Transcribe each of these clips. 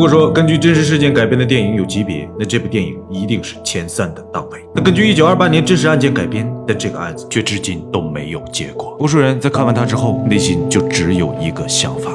如果说根据真实事件改编的电影有级别，那这部电影一定是前3的档位。那根据1928年真实案件改编，但这个案子却至今都没有结果。无数人在看完它之后，内心就只有一个想法：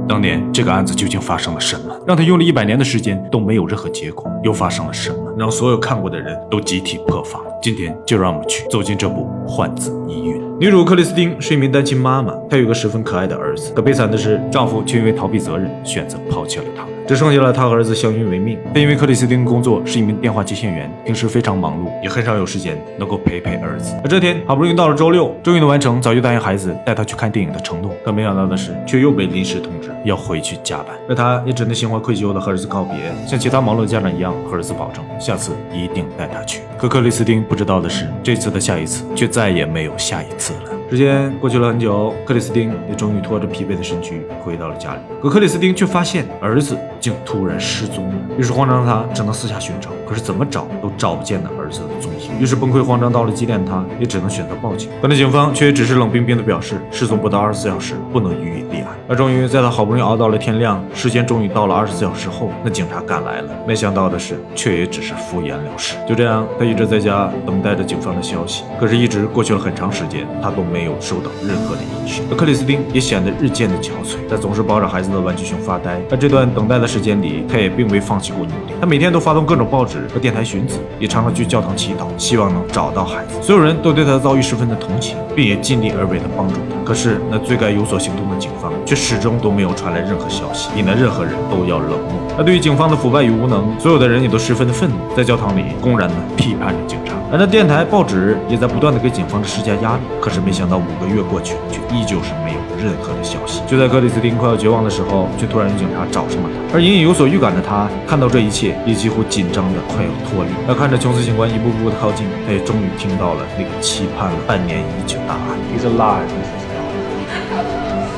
当年这个案子究竟发生了什么，让他用了100年的时间都没有任何结果？又发生了什么，让所有看过的人都集体破防？今天就让我们去走进这部《换子疑云》。女主克里斯汀是一名单亲妈妈，她有个十分可爱的儿子。可悲惨的是，丈夫却因为逃避责任，选择抛弃了她。只剩下了她和儿子相依为命。但因为克里斯汀工作是一名电话接线员，平时非常忙碌，也很少有时间能够陪儿子。而这天好不容易到了周六，终于能完成早就答应孩子带他去看电影的承诺。可没想到的是，却又被临时通知要回去加班。而她也只能心怀愧疚地和儿子告别，像其他忙碌的家长一样和儿子保证，下次一定带他去。可克里斯汀不知道的是，这次的下一次却再也没有下一次了。时间过去了很久，克里斯汀也终于拖着疲惫的身躯回到了家里。可克里斯汀却发现儿子竟突然失踪了，于是慌张的他只能四下寻找，可是怎么找都找不见那儿子的踪影。于是崩溃慌张到了极点，他也只能选择报警。可那警方却只是冷冰冰的表示，失踪不到24小时，不能予以立案。而终于在他好不容易熬到了天亮，时间终于到了24小时后，那警察赶来了。没想到的是，却也只是敷衍了事。就这样，他一直在家等待着警方的消息。可是，一直过去了很长时间，他都没有收到任何的音讯。而克里斯汀也显得日渐的憔悴，他总是抱着孩子的玩具熊发呆。而这段等待的时间里，他也并未放弃过努力。他每天都发动各种报纸和电台寻子，也常常去教堂祈祷，希望能找到孩子。所有人都对他的遭遇十分的同情，并也尽力而为的帮助他。可是，那最该有所行动的警方却始终都没有传来任何消息，引得任何人都要冷漠。而对于警方的腐败与无能，所有的人也都十分的愤怒，在教堂里公然的批判着警察。而那电台、报纸也在不断的给警方施加压力。可是没想到5个月过去，却依旧是没有任何的消息。就在克里斯汀快要绝望的时候，却突然有警察找上了他。而隐隐有所预感的他，看到这一切，也几乎紧张的快要脱离。而看着琼斯警官一步步的靠近，他也终于听到了那个期盼了半年已久的答案。He's alive, Mrs. Allen.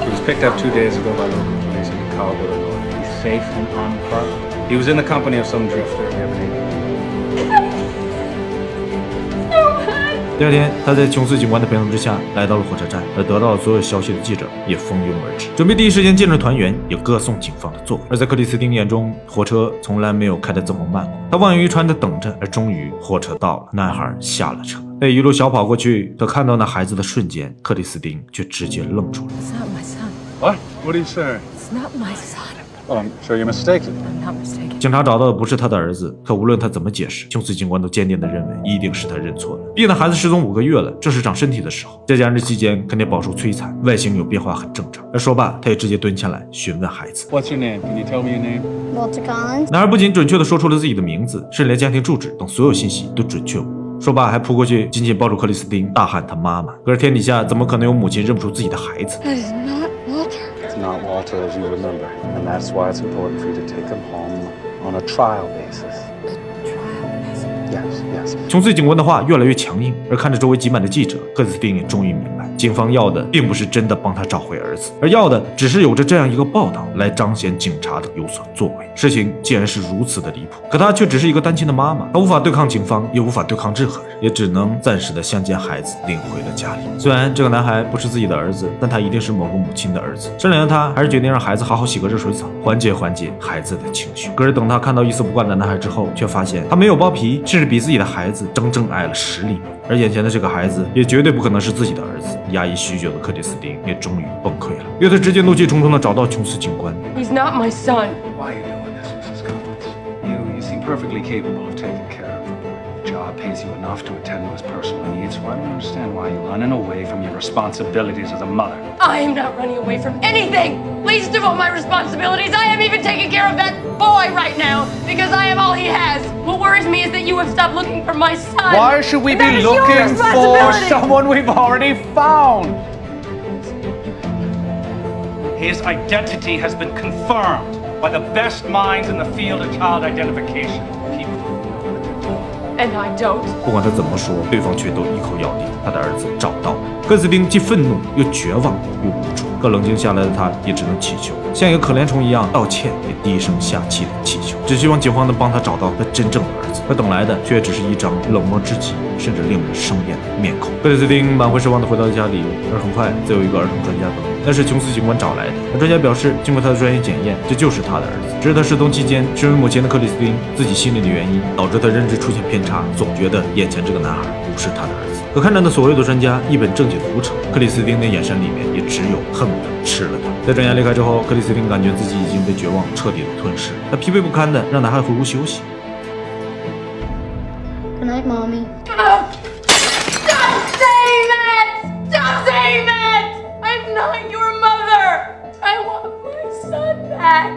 He was picked up 2 days ago by local police in Chicago, Illinois. He's safe and on parole. He was in the company of some drifter. We have an agent. 第2天，他在琼斯警官的陪同之下来到了火车站，而得到了所有消息的记者也蜂拥而至，准备第一时间见证团圆，也歌颂警方的作为。而在克里斯汀眼中，火车从来没有开得这么慢过。他望眼欲穿地等着，而终于火车到了，男孩下了车，一路小跑过去。可看到那孩子的瞬间，克里斯汀却直接愣住了。 It's not my son. What? What are you saying? It's not my son. Oh, I'm sure you're mistaken. I'm not mistaken. 警察找到的不是他的儿子，可无论他怎么解释，琼斯警官都坚定地认为一定是他认错了。毕竟那孩子失踪5个月了，正是长身体的时候，再加上这期间肯定饱受摧残，外形有变化很正常。而说罢，他也直接蹲下来询问孩子 What's your name? Can you tell me your name? Walter Collins. 男孩不仅准确地说出了自己的名字，甚至连家庭住址等所有信息都准确无误。说罢还扑过去紧紧抱住克里斯汀，大喊他妈妈。可是天底下怎么可能有母亲认不出自己的孩子？ That is not Walter. It's not Walter as you remember. And that's why it's important for you to take him home on a trial basis. Yes. 琼斯警官的话越来越强硬，而看着周围挤满的记者，克里斯汀也终于明白，警方要的并不是真的帮他找回儿子，而要的只是有着这样一个报道来彰显警察的有所作为。事情既然是如此的离谱，可她却只是一个单亲的妈妈，她无法对抗警方，也无法对抗任何人，也只能暂时的相见孩子领回了家里。虽然这个男孩不是自己的儿子，但他一定是某个母亲的儿子。善良的他还是决定让孩子好好洗个热水澡，缓解孩子的情绪。可是等他看到一丝不挂的男孩之后，却发现他没有包皮，甚至比自己的孩子整整矮了10厘米。而眼前的这个孩子也绝对不可能是自己的儿子。压抑许久的克里斯汀也终于崩溃了，因为他直接怒气冲冲地找到琼斯警官。 He's not my son. Why are you doing this, Mrs. Collins? You seem perfectly capable of taking care of him. The job pays you enough to attend to his personal needs, so I don't understand why you're running away from your responsibilities as a mother. I am not running away from anything. Least of all my responsibilities. I am even taking care of that boy right now because I am all he has. What worries me is that you have stopped looking for my son. Why should we And that be is your looking for responsibility. someone we've already found? His identity has been confirmed by the best minds in the field of child identification. People who know what they're doing. And I don't. 不管他怎么说，对方却都一口咬定他的儿子找到了。克里斯汀既愤怒又绝望又无助。可冷静下来的他也只能祈求，像一个可怜虫一样道歉，也低声下气的祈求，只希望警方能帮他找到他真正的儿子。可等来的却只是一张冷漠至极，甚至令人生厌的面孔。克里斯汀满怀失望地回到家里，而很快则有一个儿童专家等，那是琼斯警官找来的。而专家表示，经过他的专业检验，这就是他的儿子。只是他失踪期间，身为母亲的克里斯汀自己心里的原因，导致他认知出现偏差，总觉得眼前这个男孩不是他的儿子。可看着那所谓的专家一本正经的胡扯，克里斯汀的眼神里面也只有恨不得吃了他。在专家离开之后，克里斯汀感觉自己已经被绝望彻底的吞噬，他疲惫不堪的让男孩回屋休息。Good night, Mommy. Stop saying that! Stop saying that! I'm not your mother! I want my son back!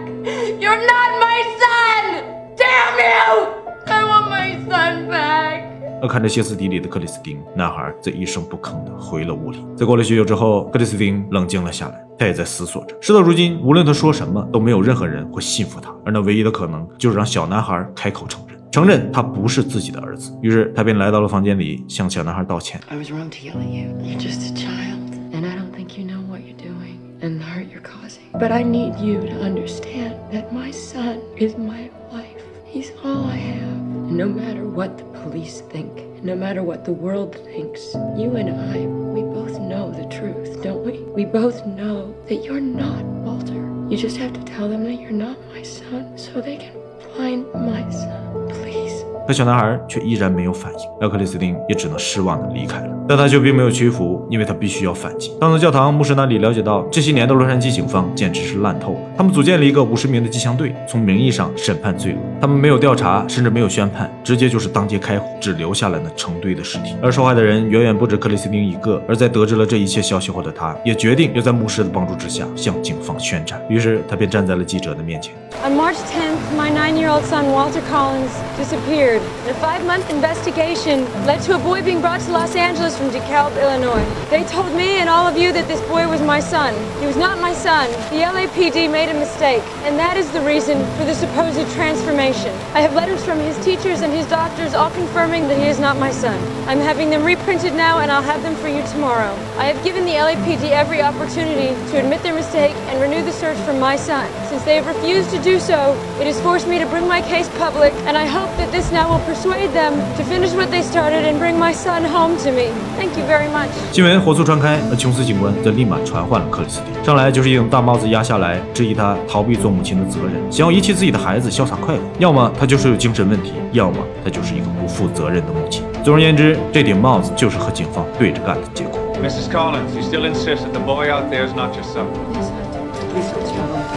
You're not my son! Damn you! I want my son back! 而看着歇斯底里的克里斯汀，男孩则一声不吭地回了屋里。在过了许久之后，克里斯汀冷静了下来，他也在思索着。事到如今，无论他说什么，都没有任何人会信服他，而那唯一的可能就是让小男孩开口承认他不是自己的儿子。于是他便来到了房间里，向小男孩道歉。 I was wrong to yell at you. You're just a child, and I don't think you know what you're doing and the hurt you're causing. But I need you to understand that my son is my life. He's all I have. And no matter what the police think, no matter what the world thinks, you and I, we both know the truth, don't we? We both know that you're not Walter. You just have to tell them that you're not my son so they can find my son, please. 可小男孩却依然没有反应，而克里斯汀也只能失望地离开了。但他却并没有屈服，因为他必须要反击。当从教堂牧师那里了解到，这些年的洛杉矶警方简直是烂透了。他们组建了一个50名的机枪队，从名义上审判罪恶。他们没有调查，甚至没有宣判，直接就是当街开火，只留下了那成堆的尸体。而受害的人远远不止克里斯汀一个。而在得知了这一切消息后的他，也决定要在牧师的帮助之下向警方宣战。于是他便站在了记者的面前。On March 10th, my 9-year-old son Walter Collins disappeared. A 5-month investigation led to a boy being brought to Los Angeles from DeKalb, Illinois. They told me and all of you that this boy was my son. He was not my son. The LAPD made a mistake, and that is the reason for the supposed transformation. I have letters from his teachers and his doctors all confirming that he is not my son. I'm having them reprinted now, and I'll have them for you tomorrow. I have given the LAPD every opportunity to admit their mistake and renew the search for my son. Since they have refused to do so, it has forced me to bring my case public, and I hope that this now will persuade them to finish what they started and bring my son home to me. Thank you very much. 新闻火速传开，而琼斯警官则立马传唤了克里斯汀。上来就是一顶大帽子压下来，质疑他逃避做母亲的责任，想要遗弃自己的孩子，潇洒快活。要么他就是有精神问题，要么他就是一个不负责任的母亲。总而言之，这顶帽子就是和警方对着干的结果。Mrs. Collins, you still insist that the boy out there is not your son?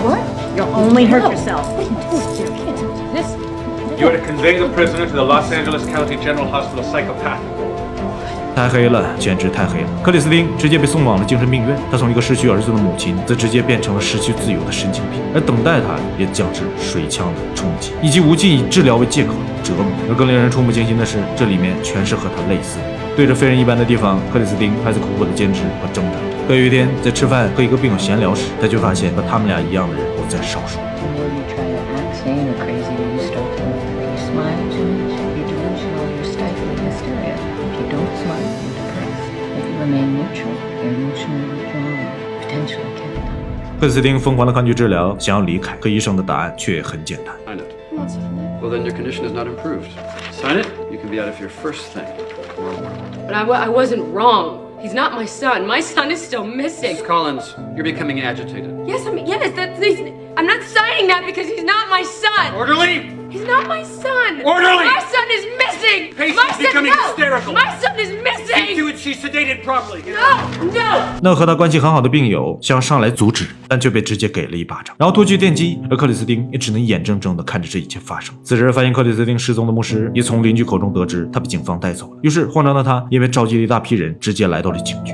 What? You'll only hurt yourself. You are to convey the prisoner to the Los Angeles County General Hospital Psychopathic. 太黑了，简直太黑了！克里斯汀直接被送往了精神病院，他从一个失去儿子的母亲，则直接变成了失去自由的神经病，而等待他也将是水枪的冲击，以及无尽以治疗为借口的折磨。而更令人触目惊心的是，这里面全是和他类似的人。对着非人一般的地方，克里斯汀还在苦苦的坚持和挣扎。可有一天，在吃饭和一个病友闲聊时，他却发现和他们俩一样的人不在少数。 The more you try to act sane or crazy, you start to look. If you smile too much, you're delusional, you're stifling hysteria. If you don't smile, you're depressed. If you remain neutral, you're emotionally withdrawn, potentially catatonic. 克里斯汀疯狂的抗拒治疗，想要离开，可医生的答案却很简单。 Sign it. Well, then your condition is not improved. Sign it, you can be out of here first thing tomorrow morning. But I wasn't wrong. He's not my son. My son is still missing. Mrs. Collins, you're becoming agitated. Yes, I'm not signing that because he's not my son. Orderly! He's not my son. Orderly! My son is missing. Patient's my son, becoming no. hysterical. My son is See missing. to it she's sedated properly. No. 那和他关系很好的病友想上来阻止，但却被直接给了一巴掌，然后脱去电击，而克里斯汀也只能眼睁睁地看着这一切发生。此时，发现克里斯汀失踪的牧师也从邻居口中得知他被警方带走了，于是慌张的他因为召集了一大批人，直接来到了警局。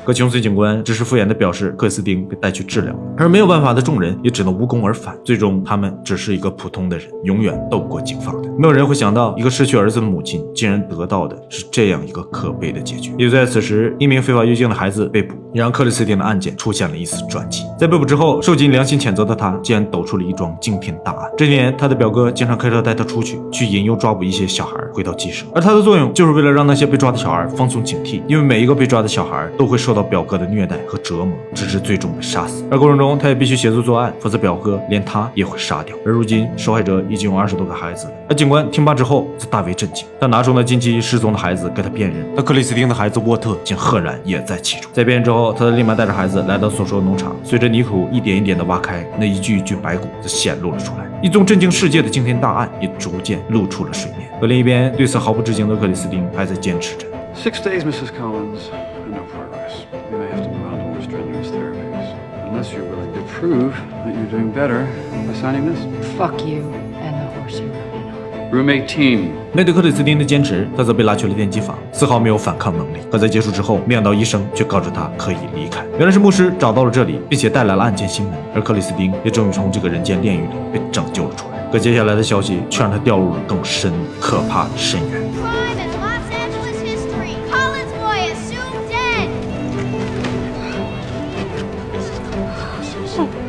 可琼斯警官只是敷衍地表示克里斯汀被带去治疗了，而没有办法的众人也只能无功而返。最终，他们只是一个普通的人，永远斗不过警方的。没有人会想到，一个失去儿子的母亲竟然得到的是这样一个可悲的结局。也就在此时，一名非法越境的孩子被捕，也让克里斯汀的案件出现了一丝转机。在被捕之后，受尽良心谴责的他，竟然抖出了一桩惊天大案。这些年，他的表哥经常开车带他出去引诱抓捕一些小孩回到鸡舍，而他的作用就是为了让那些被抓的小孩放松警惕，因为每一个被抓的小孩都会受到到表哥的虐待和折磨，直至最终被杀死。而过程中，他也必须协助作案，否则表哥连他也会杀掉。而如今，受害者已经有20多个孩子了。而警官听罢之后则大为震惊，他拿出了近期失踪的孩子给他辨认，而克里斯汀的孩子沃特竟赫然也在其中。在辨认之后，他立马带着孩子来到所说的农场，随着泥土一点一点的挖开，那一具一具白骨则显露了出来。一宗震惊世界的惊天大案也逐渐露出了水面。而另一边，对此毫不知情的克里斯汀还在坚持着。6 days, Mrs. Collins, and no progress. We may have to move on to more strenuous therapies. Unless you're willing to prove that you're doing better by signing this. Fuck you and the horse you're riding on. Room 18. 面对克里斯汀的坚持，他则被拉去了电击房，丝毫没有反抗能力。可在结束之后，没想到医生却告知他可以离开。原来是牧师找到了这里，并且带来了案件新闻，而克里斯汀也终于从这个人间炼狱里被拯救了出来。可接下来的消息却让他掉入了更深可怕的深渊。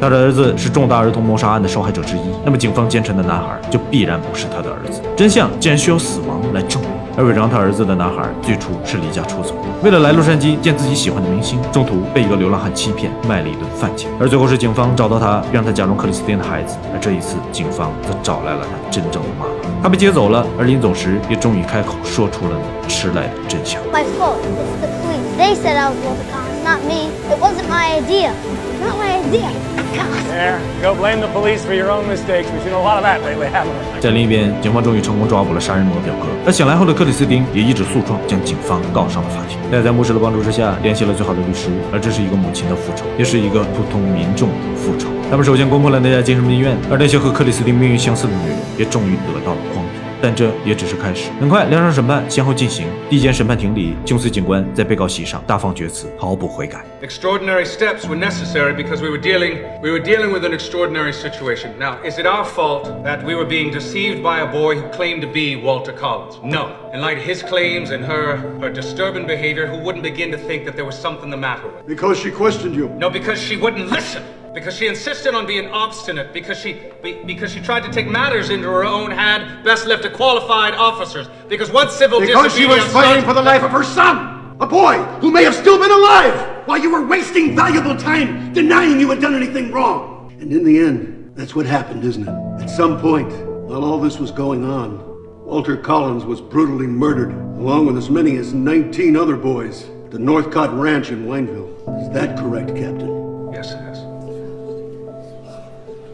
他的儿子是重大儿童谋杀案的受害者之一，那么警方坚称的男孩就必然不是他的儿子。真相竟然需要死亡来证明。而伪装他儿子的男孩最初是离家出走，为了来洛杉矶见自己喜欢的明星，中途被一个流浪汉欺骗，卖了一顿饭钱。而最后是警方找到他，让他假装克里斯汀的孩子。而这一次，警方则找来了他真正的妈妈。他被接走了，而临走时也终于开口说出了那迟来的真相。My fault. It's the police. They said I was Walter Collins, not me. It wasn't my idea. Not my idea. There, go blame the police for your own mistakes. We've seen a lot of that lately, haven't we? 在另一边，警方终于成功抓捕了杀人魔表哥。而醒来后的克里斯汀也一纸诉状将警方告上了法庭。他在牧师的帮助之下，联系了最好的律师，而这是一个母亲的复仇，也是一个普通民众的复仇。他们首先攻破了那家精神病院，而那些和克里斯汀命运相似的女人也终于得到了光明。但这也只是开始。很快，两场审判先后进行。第一间审判庭里，琼斯警官在被告席上大放厥词，毫不悔改。Extraordinary steps were necessary because we were dealing with an extraordinary situation. Now, is it our fault that we were being deceived by a boy who claimed to be Walter Collins? No. In light of his claims and her disturbing behavior, who wouldn't begin to think that there was something the matter with her? Because she questioned you. No, because she wouldn't listen. Because she insisted on being obstinate, because she tried to take matters into her own hand, best left to qualified officers. Because what civil Because she was fighting for the life of her son, a boy who may have still been alive, while you were wasting valuable time denying you had done anything wrong. And in the end, that's what happened, isn't it? At some point, while all this was going on, Walter Collins was brutally murdered, along with as many as 19 other boys, at the Northcott Ranch in Wineville. Is that correct, Captain? Yes, it is.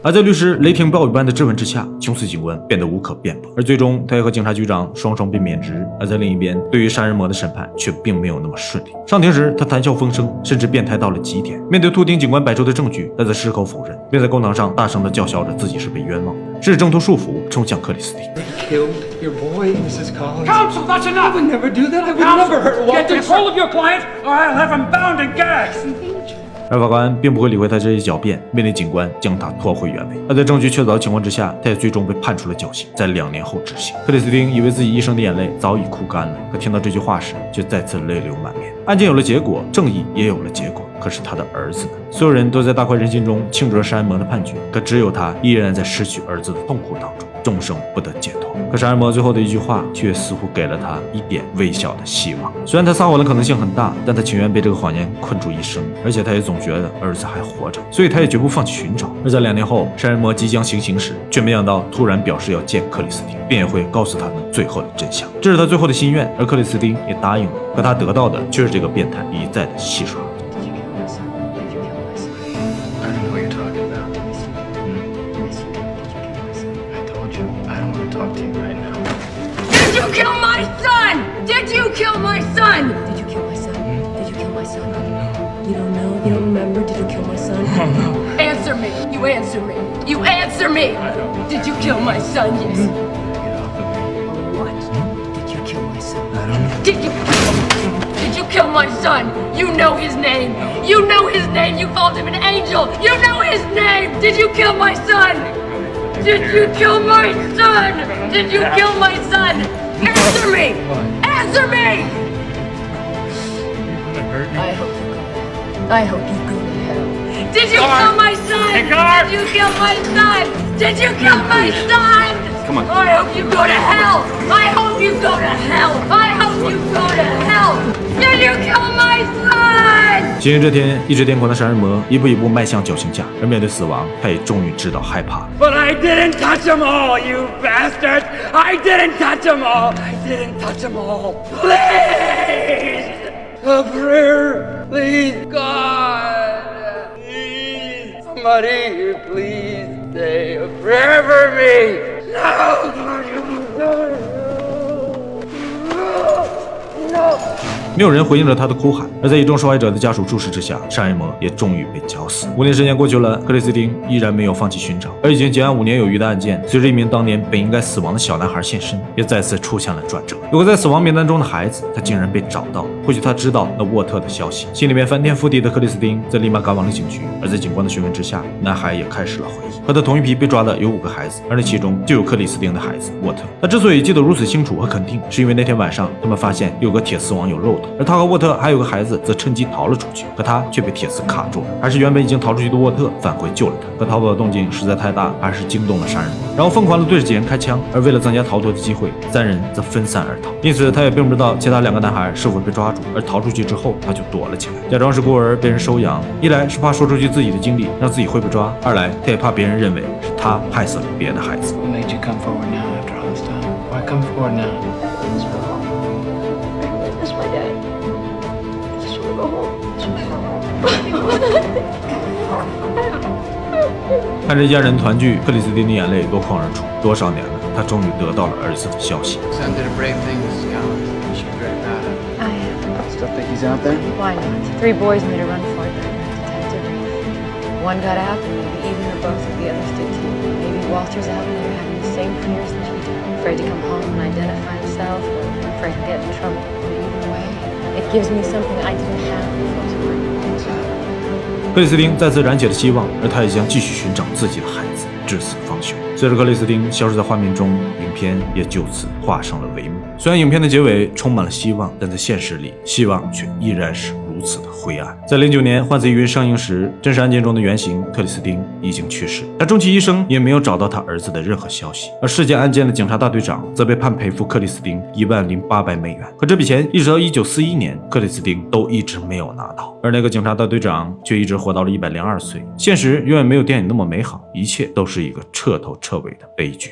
而在律师雷霆暴雨般的质问之下，琼斯警官变得无可辩驳，而最终他也和警察局长双双被免职。而在另一边，对于杀人魔的审判却并没有那么顺利。上庭时，他谈笑风生，甚至变态到了极点。面对秃顶警官摆出的证据，他则矢口否认，并在公堂上大声地叫嚣着自己是被冤枉的，甚至挣脱束缚冲向克里斯汀。Killed your boy, Mrs. Collins. Counsel, that's enough! I would never do that. I would Counsel, never hurt Walter. get control of your client, or I'll have him bound and gagged. 而法官并不会理会他这些狡辩，命令警官将他拖回原位。而在证据确凿的情况之下，他也最终被判处了绞刑，在2年后执行。克里斯汀以为自己一生的眼泪早已哭干了，可听到这句话时，却再次泪流满面。案件有了结果，正义也有了结果，可是他的儿子呢？所有人都在大快人心中庆祝着杀人魔的判决，可只有他依然在失去儿子的痛苦当中，终生不得解脱。可杀人魔最后的一句话，却似乎给了他一点微小的希望。虽然他撒谎的可能性很大，但他情愿被这个谎言困住一生，而且他也总觉得儿子还活着，所以他也绝不放弃寻找。而在2年后，杀人魔即将行刑时，却没想到突然表示要见克里斯汀，并也会告诉他们最后的真相。这是他最后的心愿，而克里斯汀也答应了。可他得到的却是这个变态一再的戏耍。Did you kill my son? Did you kill my son? Did you kill my son? Did you kill my son? You don't know? You don't remember? Did you kill my son? Answer me. You answer me. You answer me. Did you kill my son? Yes. What? Did you kill my son? Did you kill my son? You know his name. You know his name. You called him an angel. You know his name. Did you kill my son? Did you kill my son? Did you kill my son? Answer me! Answer me! I hope you go to hell. Did you kill my son? Did you kill my son? Did you kill my son? Come on. I hope you go to hell. I hope you go to hell. I hope You go to hell! Did you kill my son? 星期这天，一直癫狂的杀人魔一步一步迈向绞刑架，而面对死亡，他也终于知道害怕。But I didn't touch them all, you bastard! I didn't touch them all! I didn't touch them all! Please! A prayer! Please, God! Please! Somebody, please say a prayer for me! No! No! 没有人回应了他的哭喊，而在一众受害者的家属注视之下，杀人魔也终于被绞死。5年时间过去了，克里斯汀依然没有放弃寻找，而已经结案5年有余的案件，随着一名当年本应该死亡的小男孩现身，也再次出现了转折。有个在死亡名单中的孩子，他竟然被找到了。或许他知道那沃特的消息，心里面翻天覆地的克里斯汀在立马赶往了警局。而在警官的询问之下，男孩也开始了回忆。和他同一批被抓的有5个孩子，而那其中就有克里斯汀的孩子沃特。他之所以记得如此清楚和肯定，是因为那天晚上他们发现有个铁丝网有漏洞，而他和沃特还有个孩子则趁机逃了出去，可他却被铁丝卡住了。还是原本已经逃出去的沃特返回救了他，可逃跑的动静实在太大，还是惊动了杀人魔，然后疯狂地对着几人开枪。而为了增加逃脱的机会，3人则分散而逃。因此他也并不知道其他2个男孩是否被抓住，而逃出去之后他就躲了起来，假装是孤儿被人收养。一来是怕说出去自己的经历让自己会被抓，二来他也怕别人认为是他害死了别的孩子。 What made you come forward now after all this time? Why come forward now? That's my dad. I just want to go home. 看着一家人团聚，克里斯汀的眼泪夺眶而出。多少年了，他终于得到了儿子的消息。 Son did a brave thing, Mrs. Collins. You should be very proud of him. I am. Still think he's out there? Why not? 3 boys made a run for it, but detective. One got out, and maybe even or both of the others did too. Maybe Walter's out there having the same fears that you do. Afraid to come home and identify himself, or afraid to get in trouble. But either way, it gives me something I didn't have before. 克里斯汀再次燃起了希望，而他也将继续寻找自己的孩子，至死方休。随着克里斯汀消失在画面中，影片也就此画上了帷幕。虽然影片的结尾充满了希望，但在现实里，希望却依然是如此的灰暗。在09年《幻子疑云》上映时，真实案件中的原型克里斯汀已经去世，但终其一生也没有找到他儿子的任何消息。而事件案件的警察大队长则被判赔付克里斯汀10800美元，可这笔钱一直到1941年，克里斯汀都一直没有拿到。而那个警察大队长却一直活到了102岁。现实永远没有电影那么美好，一切都是一个彻头彻尾的悲剧。